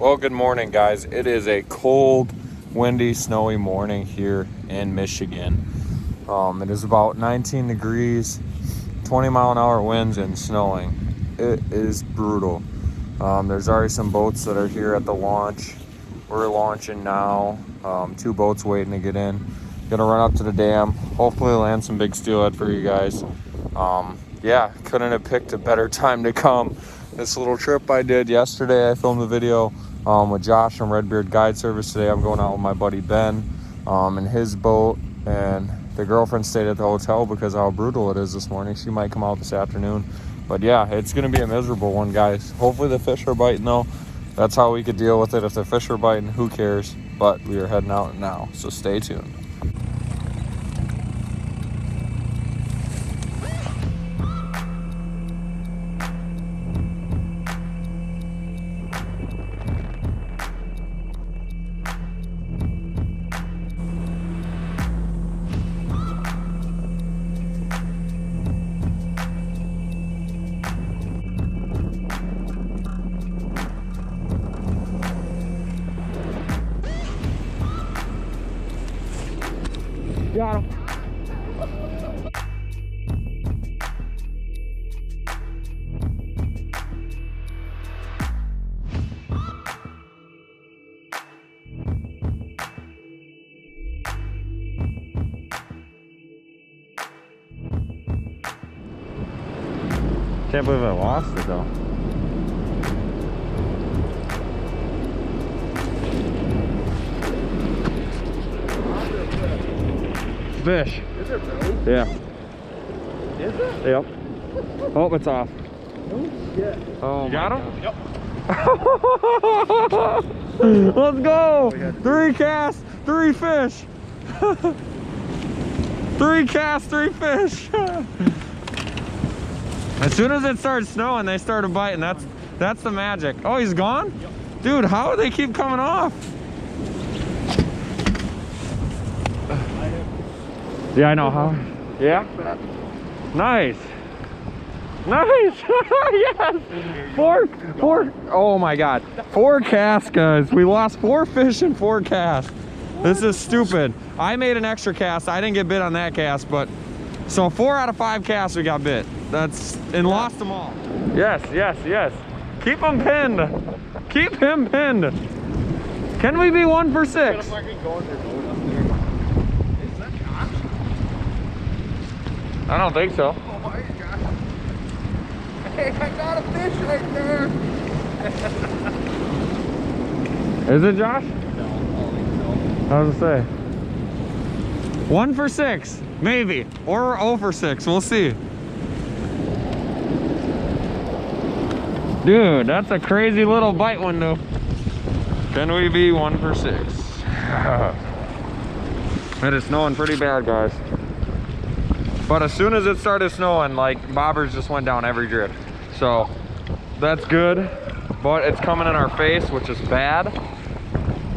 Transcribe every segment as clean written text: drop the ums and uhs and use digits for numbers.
Well, good morning, guys. It is a cold, windy, snowy morning here in Michigan. It is about 19 degrees, 20-mile-an-hour winds, and snowing. It is brutal. There's already some boats that are here at the launch. We're launching now. 2 boats waiting to get in. Gonna run up to the dam. Hopefully land some big steelhead for you guys. Yeah, couldn't have picked a better time to come. This little trip I did yesterday, I filmed a video with Josh from Redbeard Guide Service. Today I'm going out with my buddy Ben in his boat, and the girlfriend stayed at the hotel because of how brutal it is this morning. She might come out this afternoon. But yeah, it's gonna be a miserable one, guys. Hopefully the fish are biting though. That's how we could deal with it. If the fish are biting, who cares? But we are heading out now, so stay tuned. Got him. Can't believe I lost it though. Fish. Is it really? Yeah. Is it? Yep. Oh, it's off. Oh shit. Oh, You got him? Yep. Let's go. 3 casts, 3 fish. 3 casts, 3 fish. As soon as it started snowing, they started biting. That's the magic. Oh, he's gone? Yep. Dude, how do they keep coming off? Yeah, I know how. Yeah? Nice. Nice. Yes. 4, oh my God. 4 casts, guys. We lost 4 fish in 4 casts. This is stupid. I made an extra cast. I didn't get bit on that cast, but so 4 out of 5 casts we got bit. And lost them all. Yes, yes, yes. Keep him pinned. Keep him pinned. Can we be 1 for 6? I don't think so. Oh my God. Hey, I got a fish right there. Is it, Josh? No, I don't think so. I was gonna say. 1 for 6, maybe. Or 0 for 6, we'll see. Dude, that's a crazy little bite window. Can we be 1 for 6? It is snowing pretty bad, guys. But as soon as it started snowing, like, bobbers just went down every drift. So that's good, but it's coming in our face, which is bad.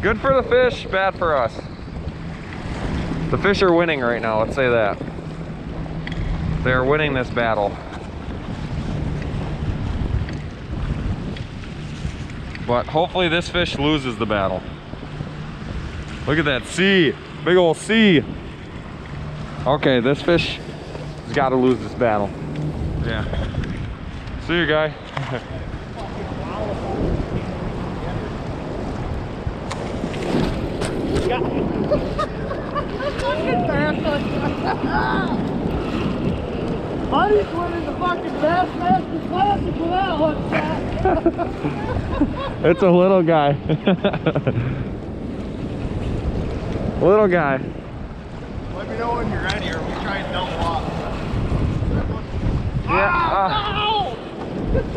Good for the fish, bad for us. The fish are winning right now, let's say that. They're winning this battle. But hopefully this fish loses the battle. Look at that sea, big old sea. Okay, this fish has got to lose this battle. Yeah. See you, guy. Buddy's winning the fucking Bassmaster Classic with that hook shot. It's a little guy. Little guy. Let me know when you're ready or we try and double off. Yeah. Oh, no! That's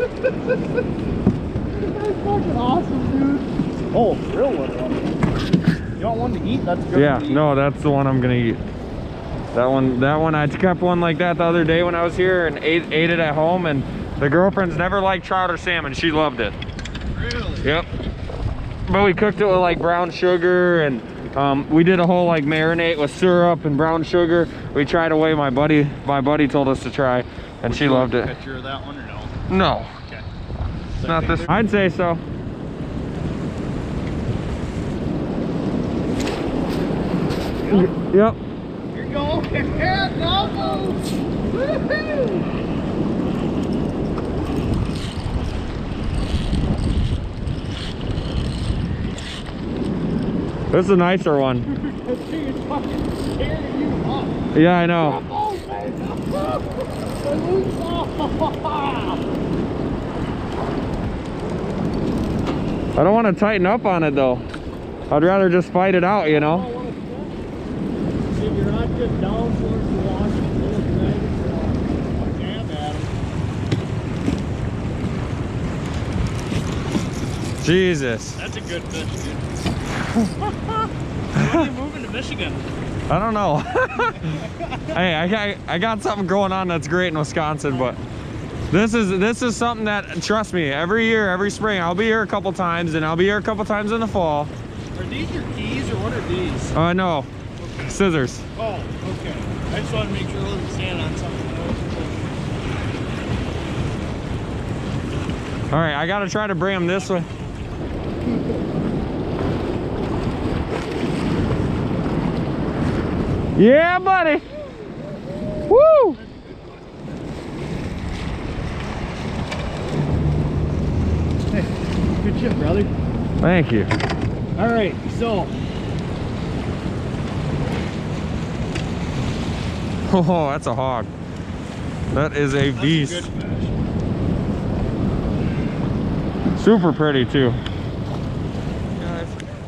fucking awesome, dude. Oh, real one. You want one to eat? That's good. Yeah, no, that's the one I'm gonna eat. That one, I kept one like that the other day when I was here and ate it at home, and the girlfriend's never liked trout or salmon. She loved it. Really? Yep. But we cooked it with like brown sugar, and we did a whole like marinade with syrup and brown sugar. We tried a way my buddy told us to try, and she loved it. Picture of that one or no? No. Okay. Not this. I'd say so. Yep. Here you go. Yeah, double. Woohoo! This is a nicer one. This thing is fucking tearing you up. Yeah, I know. I don't want to tighten up on it though. I'd rather just fight it out, you know. If you're not just down towards the wash, jam at him. Jesus. That's a good fish, dude. When are you moving to Michigan? I don't know. Hey, I got something going on that's great in Wisconsin, but this is something that, trust me, every year, every spring, I'll be here a couple times, and I'll be here a couple times in the fall. Are these your keys, or what are these? No. Okay. Scissors. Oh, okay. I just want to make sure I wasn't standing on something. All right, I gotta try to bring them this way. Yeah, buddy. Woo! Hey, good shit, brother. Thank you. All right, so. Oh, that's a hog. That is a beast. That's a good fish. Super pretty too.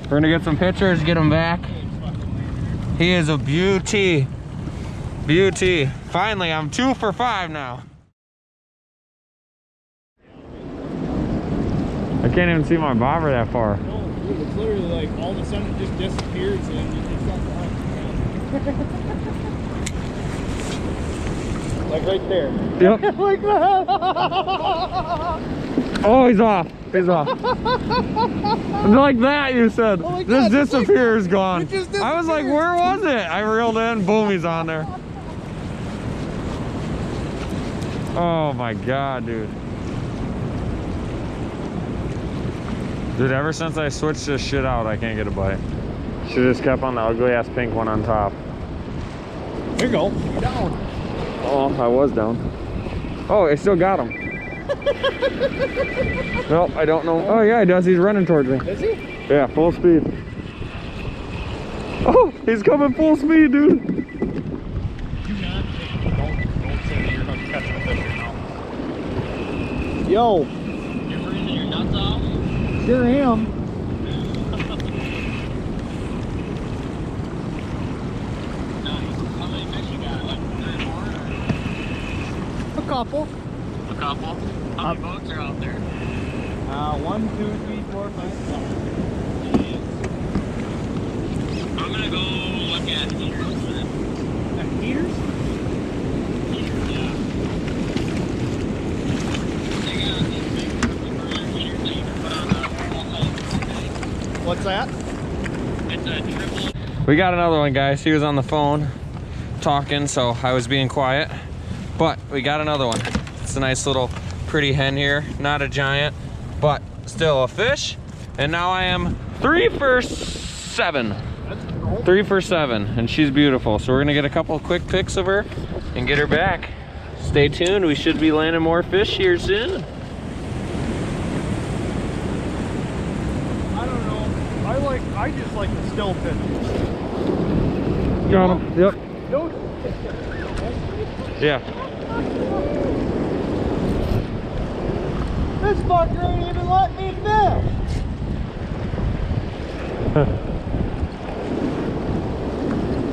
We're gonna get some pictures, get him back. He is a beauty. Beauty. Finally, I'm 2 for 5 now. I can't even see my bobber that far. No, dude, it's literally like all of a sudden it just disappears and you just got behind. Like right there. Yep. Like that. Oh, he's off. He's off. Like that, you said. Oh my Just God, just like disappears, that. gone. It just I was like, where was it? I reeled in, boom, he's on there. Oh my God, dude. Dude, ever since I switched this shit out, I can't get a bite. Should've just kept on the ugly ass pink one on top. Here you go. You're down. Oh, I was down. Oh, I still got him. Nope, I don't know. Oh yeah, he does. He's running towards me. Is he? Yeah, full speed. Oh, he's coming full speed, dude. Do not don't say that you're not catching a fish right now. Yo. You're breathing your nuts off? Sure am. Nice. How many fish you got? Like 3 or 4? A couple. A couple? How many boats are out there? 1, 2, 3, 4, 5, 6. I'm gonna go look at heaters. At heaters? Heaters, yeah. They got these big converter heaters that you can put on the whole thing. What's that? It's a triple. We got another one, guys. He was on the phone talking, so I was being quiet. But we got another one. It's a nice little pretty hen here. Not a giant, but still a fish. And now I am 3 for 7. That's cool. 3 for 7, and she's beautiful. So we're gonna get a couple of quick pics of her and get her back. Stay tuned. We should be landing more fish here soon. I don't know. I just like the still fish. Got him. Yep. No. Yeah. This fucker ain't even let me fish.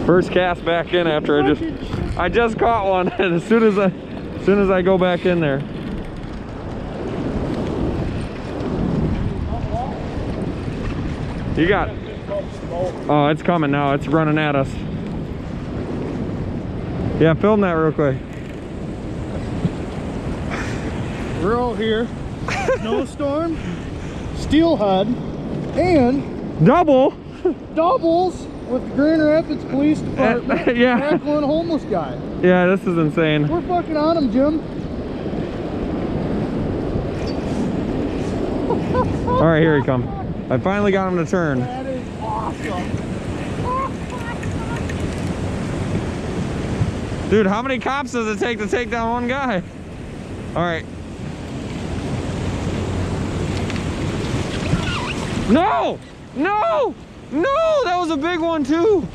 First cast back in after I just caught one, and as soon as I go back in there. You got. Oh, it's coming now. It's running at us. Yeah, film that real quick. We're out here. Snowstorm, Steelhead, and doubles with the Grand Rapids Police Department. Yeah. Tackling a homeless guy. Yeah, this is insane. We're fucking on him, Jim. All right, here he comes. I finally got him to turn. That is awesome. Dude, how many cops does it take to take down one guy? All right. No! No! No! That was a big one too.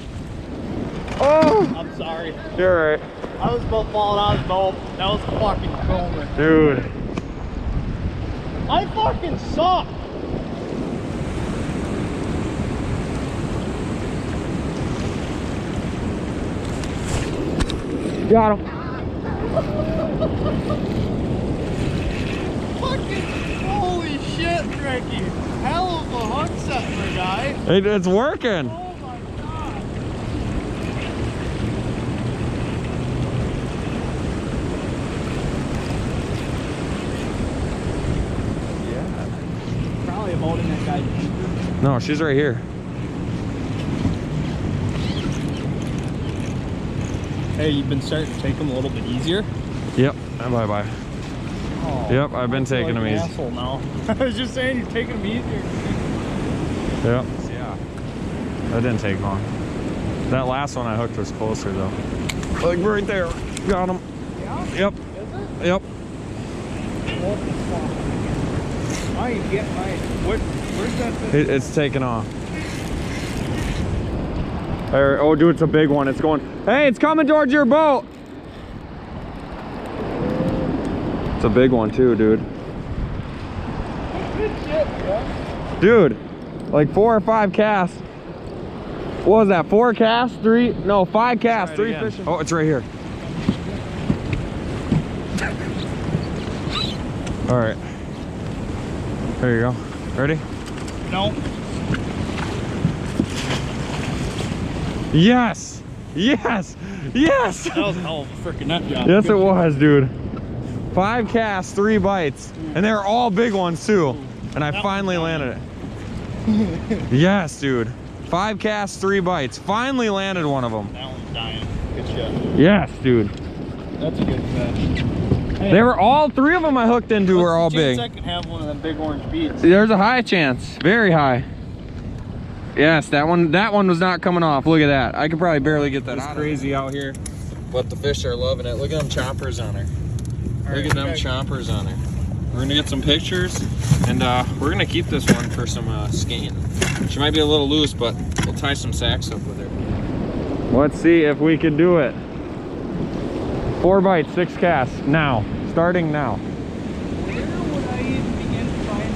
Oh! I'm sorry. You're right. I was about falling out of the boat. That was fucking cooler. Dude. I fucking suck. Got him. Fucking holy shit, Ricky. Hell of a hook set for a guy. It's working. Oh my god. Yeah. Probably holding that guy's anchor. No, she's right here. Hey, you've been starting to take them a little bit easier? Yep. Bye-bye. Oh, Yep, I've been taking them easy. Asshole now. I was just saying you're taking them easier. Yep. Yeah. That didn't take long. That last one I hooked was closer though. Like right there. Got him. Yeah? Yep. Is it? Yep. What the fuck? I ain't getting mine. Where's that thing? It's taking off. There, oh, dude, it's a big one. It's going. Hey, it's coming towards your boat. It's a big one too, dude. Good shit, bro. Dude, like 4 or 5 casts. What was that? 4 casts? 3? No, 5 casts. 3 fishing. Oh, it's right here. All right. There you go. Ready? No. Yes! Yes! Yes! That was a hell of a freaking nut job. Yes, it was, dude. 5 casts, 3 bites. And they were all big ones, too. And I finally landed it. Yes, dude. 5 casts, 3 bites. Finally landed one of them. That one's dying. Good shot. Yes, dude. That's a good fish. Hey, They were all 3 of them I hooked into were all big. I could have one of them big orange beads. There's a high chance. Very high. Yes, that one was not coming off. Look at that. I could probably barely get that. It's crazy out here. But the fish are loving it. Look at them choppers on her. Look at them choppers on her. We're gonna get some pictures, and we're gonna keep this one for some skein. She might be a little loose, but we'll tie some sacks up with her. Let's see if we can do it. 4 bites, 6 casts. Now. Starting now. Where would I even begin to find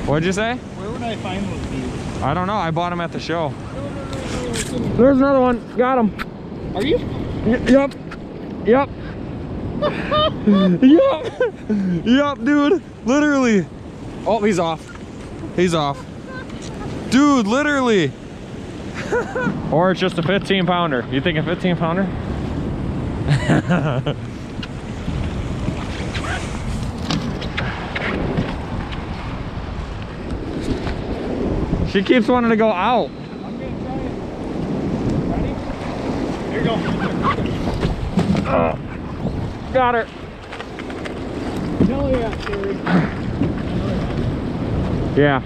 those? What'd you say? Where would I find those beads? I don't know. I bought them at the show. There's another one. Got him. Are you? Yep. Yep. Yep. Yep, dude. Literally. Oh, he's off. He's off. Dude, literally. Or it's just a 15 pounder. You think a 15 pounder? She keeps wanting to go out. I'm gonna try it. Ready? Here you go. Got her. Hell yeah, Sherry. Yeah.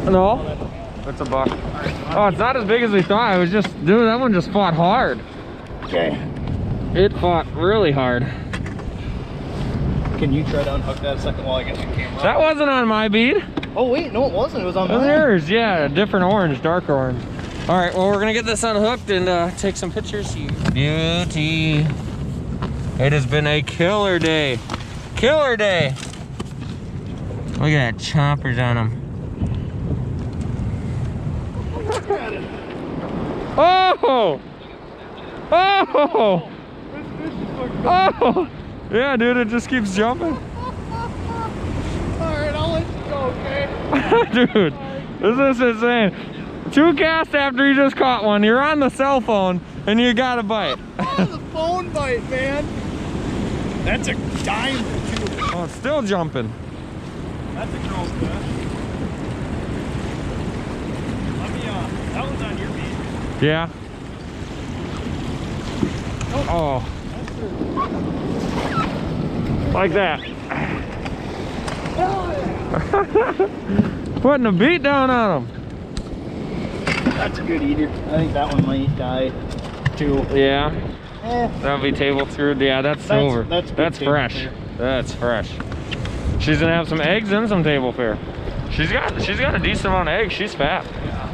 No? It's a buck. Oh, it's not as big as we thought. It was just, dude, that one just fought hard. Okay. It fought really hard. Can you try to unhook that a second while I get my camera? That wasn't on my bead. Oh wait, no it wasn't. It was on It was mine. yours, yeah. Different orange, dark orange. All right, well, we're gonna get this unhooked and take some pictures here. Beauty. It has been a killer day. Killer day. Look at that, choppers on them. Oh! Oh! Oh! Yeah, dude, it just keeps jumping. Alright, I'll let you go, okay? Dude, this is insane. 2 casts after you just caught one. You're on the cell phone and you got a bite. Oh, the phone bite, man. That's a dime for 2. Oh, it's still jumping. That's a girl's fish. Let me that one's on your beat. Yeah. Oh. Like that. Putting a beat down on them. That's a good eater. I think that one might die too. Yeah. That'll be table screwed. Yeah, that's silver. That's fresh. Fare. That's fresh. She's gonna have some eggs and some table fare. She's got a decent amount of eggs. She's fat. Yeah.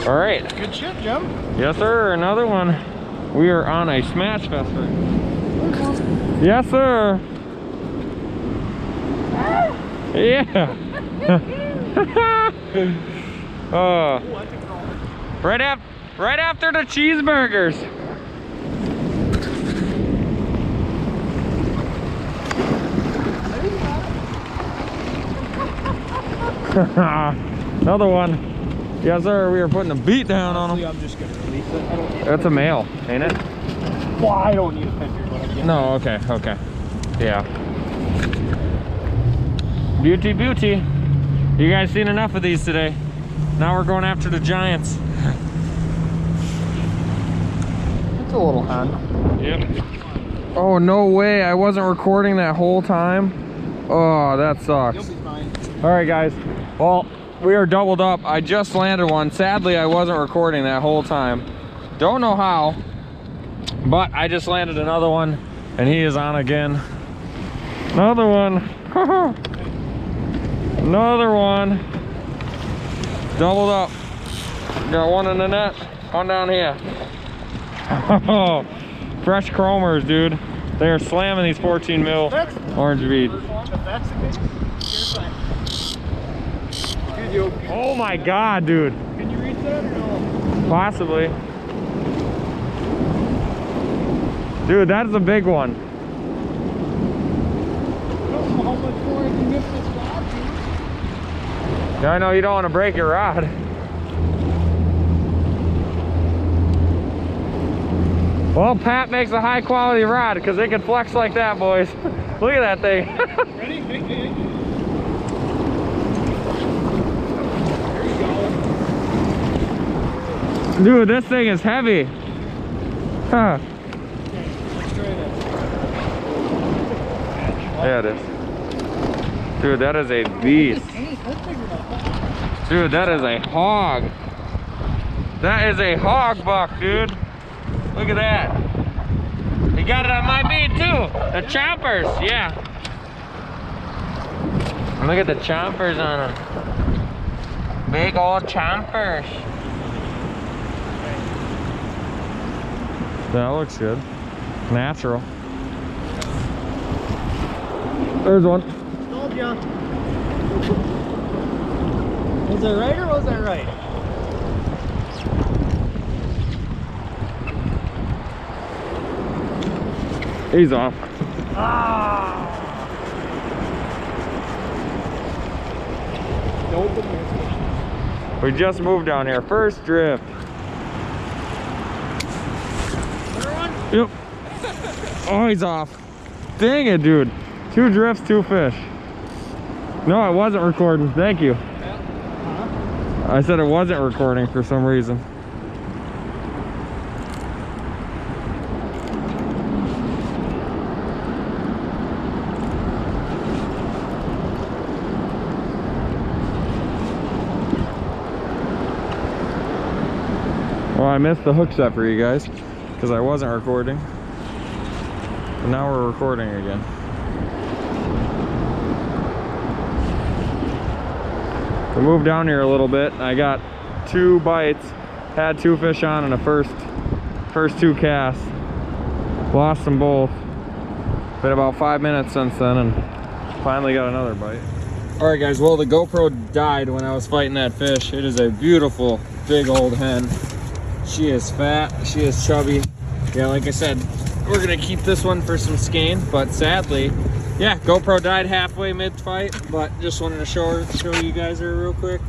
All right. Good shit, Jim. Yes, sir. Another one. We are on a smash fest right now. Yes, sir. Yeah. Right after the cheeseburgers. Another one. Yes, sir. We are putting a beat down on them. I'm just gonna release it. I don't need That's a male, ain't it? Well, I don't need a picture, but I guess. No. Okay. Okay. Yeah. Beauty, beauty. You guys seen enough of these today. Now we're going after the giants. It's a little hand. Yep. Oh, no way. I wasn't recording that whole time. Oh, that sucks. You'll be fine. All right, guys. Well, we are doubled up. I just landed one. Sadly, I wasn't recording that whole time. Don't know how, but I just landed another one, and he is on again. Another one. Another one. Doubled up. Got one in the net. One down here. Fresh chromers, dude. They are slamming these 14 mil orange bead. Oh my god, dude. Can you reach that or no? Possibly. Dude, that is a big one. I don't know how much more I can get this rod, dude. I know you don't want to break your rod. Well, Pat makes a high quality rod because they can flex like that, boys. Look at that thing. Ready? Hey. Dude, this thing is heavy. Huh. Yeah, it is. Dude, that is a beast. Dude, that is a hog. That is a hog buck, dude. Look at that. He got it on my bead too. The chompers, yeah. And look at the chompers on him. Big old chompers. That looks good. Natural. There's one. Told ya. Was that right or was that right? He's off. Ah! We just moved down here. First drift. Yep. Oh, he's off. Dang it, dude. 2 drifts, 2 fish. No, I wasn't recording. Thank you. I said it wasn't recording for some reason. Well, I missed the hook set for you guys because I wasn't recording. But now we're recording again. We moved down here a little bit. I got 2 bites, had 2 fish on in the first 2 casts. Lost them both. Been about 5 minutes since then and finally got another bite. All right, guys, well, the GoPro died when I was fighting that fish. It is a beautiful, big old hen. She is fat, she is chubby. Yeah, like I said, we're gonna keep this one for some skein, but sadly, yeah, GoPro died halfway mid-fight, but just wanted to show you guys her real quick.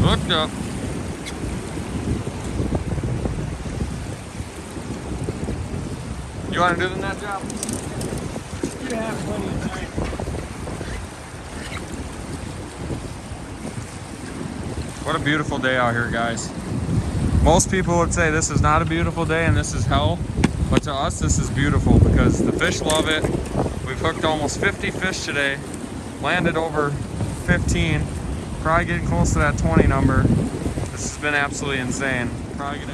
Hooked up. You wanna do the net job? You have plenty of time. What a beautiful day out here, guys. Most people would say this is not a beautiful day and this is hell, but to us this is beautiful because the fish love it. We've hooked almost 50 fish today, landed over 15, Probably getting close to that 20 number. This has been absolutely insane. Probably gonna.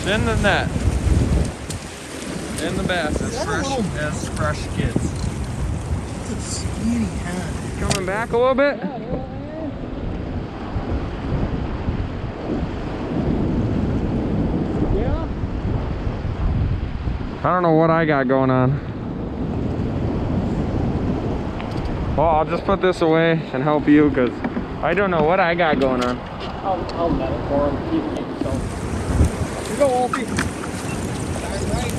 In the net. In the bass as fresh kids. It's a skinny head. Coming back a little bit. Yeah. I don't know what I got going on. Well, I'll just put this away and help you because I don't know what I got going on. I'll net it for him. You can get yourself. Here you go, Wolfie. Right.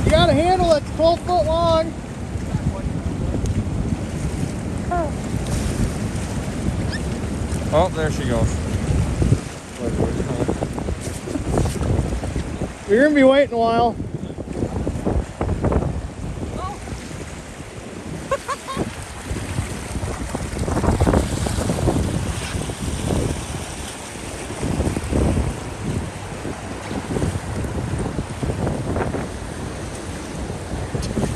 You got a handle that's 12 foot long. Oh, there she goes. You're gonna be waiting a while.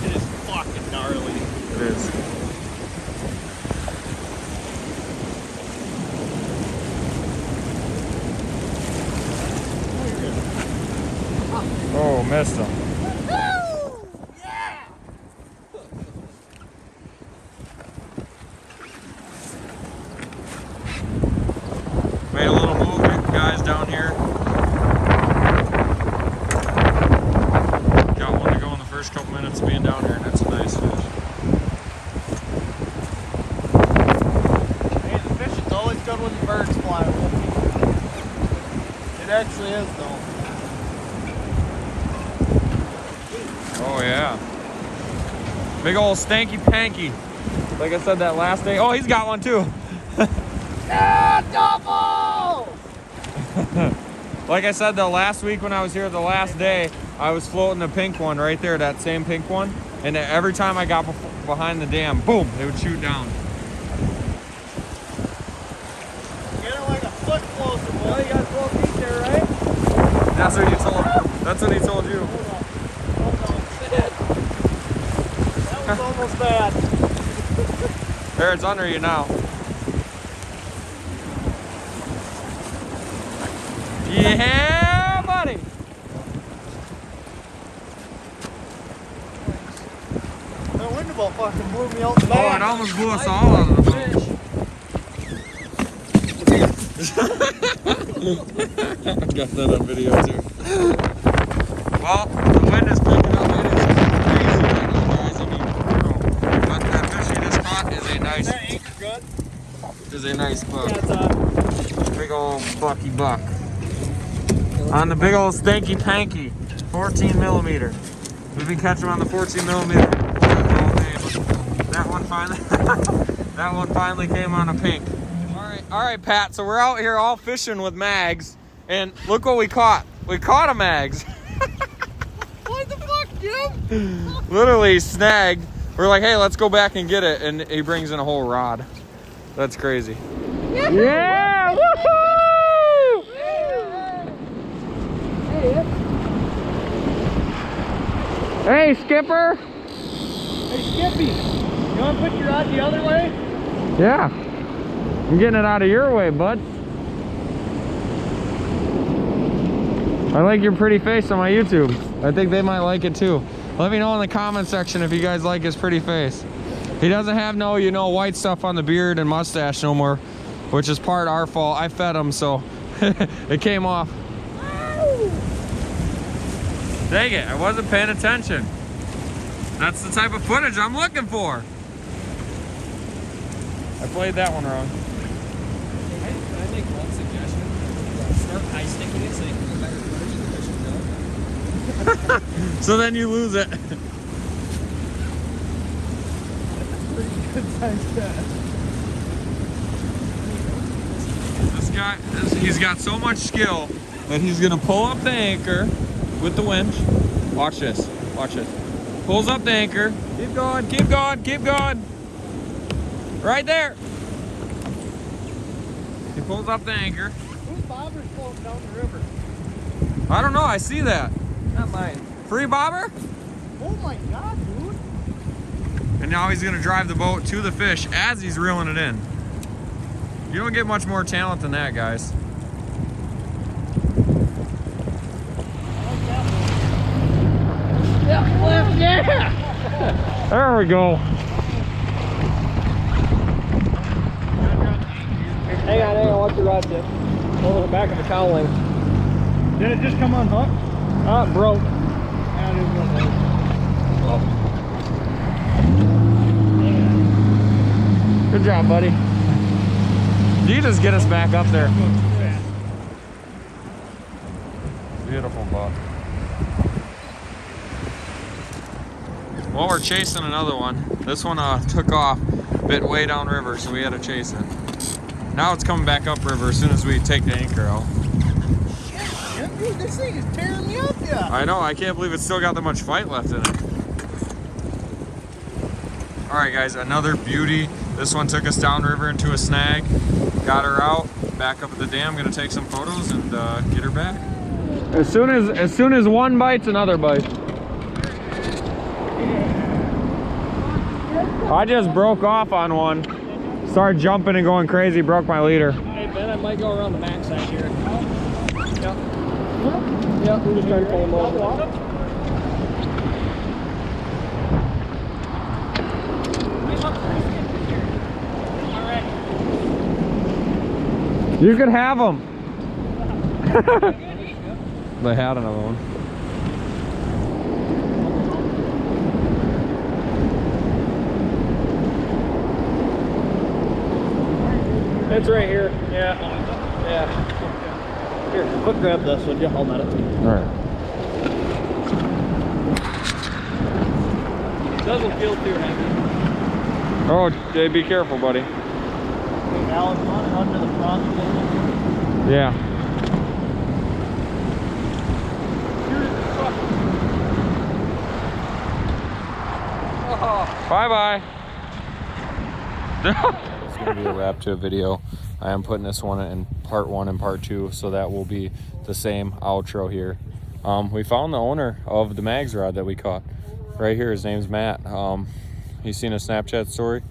It is fucking gnarly. It is. Oh, missed him. Yeah! Made a little movement, guys, down here. Got one to go in the first couple minutes of being down here, and that's a nice fish. Hey, the fishing's always good when the birds fly. It actually is, though. Oh yeah. Big old stanky panky. Like I said that last day. Oh, he's got one too. Yeah, double! Like I said the last week when I was here the last day, I was floating the pink one right there, that same pink one. And every time I got behind the dam, boom, they would shoot down. Get it like a foot closer, boy. You got 12 feet there, right? That's what he told. That's what he told you. Hold on. That was almost bad. There, it's under you now. Yeah, buddy. That wind ball fucking blew me out the Oh, back. it almost blew us all out of the boat. Got that on video too. Well, the wind is picking up. It is crazy right now, guys. I mean, but that fish you just caught is a nice. That anchor good? Is a nice buck. Yeah, it's Big old bucky buck. On the big old stanky panky, 14 millimeter. We've been catching them on the 14 millimeter all day, but that one finally, that one finally came on a pink. All right, Pat. So we're out here all fishing with mags, and look what we caught. We caught a mags. What the fuck, Jim? Literally snagged. We're like, hey, let's go back and get it, and he brings in a whole rod. That's crazy. Yeah! Woohoo! Hey, Skipper. Hey, Skippy, you want to put your rod the other way? Yeah. I'm getting it out of your way, bud. I like your pretty face on my YouTube. I think they might like it too. Let me know in the comment section if you guys like his pretty face. He doesn't have no, you know, white stuff on the beard and mustache no more, which is part our fault. I fed him, so it came off. Dang it, I wasn't paying attention. That's the type of footage I'm looking for. I played that one wrong. Can I make one suggestion? Start high sticking it so you can get better footage of the fish you So then you lose it. Good size cat. This guy, he's got so much skill And he's gonna pull up the anchor with the winch. Watch this, watch this. Pulls up the anchor. Keep going, keep going, keep going. Right there. He pulls up the anchor. Whose bobber's floating down the river? I don't know, I see that. Not mine. Free bobber? Oh my God, dude. And now he's gonna drive the boat to the fish as he's reeling it in. You don't get much more talent than that, guys. Yeah, left, yeah. There we go. Hang on, watch your rod tip. Over the back of the cowling. Did it just come unhooked? Ah, it broke. Yeah, it is one of those. Good job, buddy. You just get us back up there. Beautiful buck. Well, we're chasing another one. This one took off, bit way downriver, so we had to chase it. Now it's coming back upriver as soon as we take the anchor out. Shit, dude, this thing is tearing me up, yeah. I know, I can't believe it's still got that much fight left in it. All right, guys, another beauty. This one took us downriver into a snag. Got her out, back up at the dam. Gonna take some photos and get her back. As soon as one bites, another bite. I just broke off on one. Started jumping and going crazy, broke my leader. Hey Ben, I might go around the backside here. Yep. Yep, we're just trying to pull him over. You could have them. They had another one. It's right here. Yeah. Yeah. Here, quick grab this, would you? I'll net it. All right. Doesn't feel too heavy. Oh, Jay, be careful, buddy. Alan, run under the front. Yeah. Bye-bye. It's going to be a wrap to a video. I am putting this one in part 1 and part 2, so that will be the same outro here. We found the owner of the mags rod that we caught right here. His name's Matt. He's seen a Snapchat story,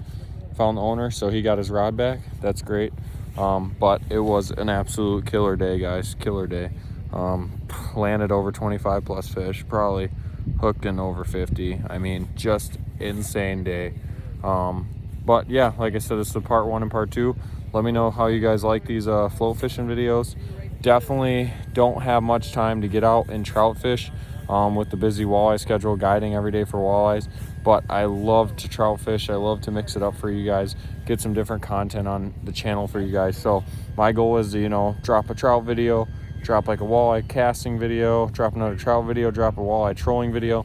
found the owner, so he got his rod back. That's great. But it was an absolute killer day, guys. Killer day. Landed over 25 plus fish, probably hooked in over 50. I mean, just insane day. But yeah, like I said, this is the part 1 and part 2. Let me know how you guys like these float fishing videos. Definitely don't have much time to get out and trout fish with the busy walleye schedule, guiding every day for walleyes. But I love to trout fish. I love to mix it up for you guys, get some different content on the channel for you guys. So my goal is to, you know, drop a trout video, drop like a walleye casting video, drop another trout video, drop a walleye trolling video.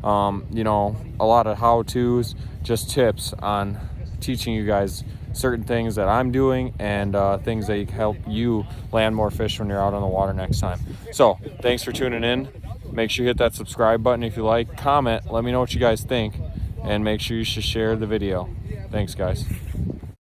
You know, a lot of how-tos, just tips on teaching you guys certain things that I'm doing and things that can help you land more fish when you're out on the water next time. So thanks for tuning in. Make sure you hit that subscribe button if you like. Comment, let me know what you guys think, and make sure you should share the video. Thanks, guys.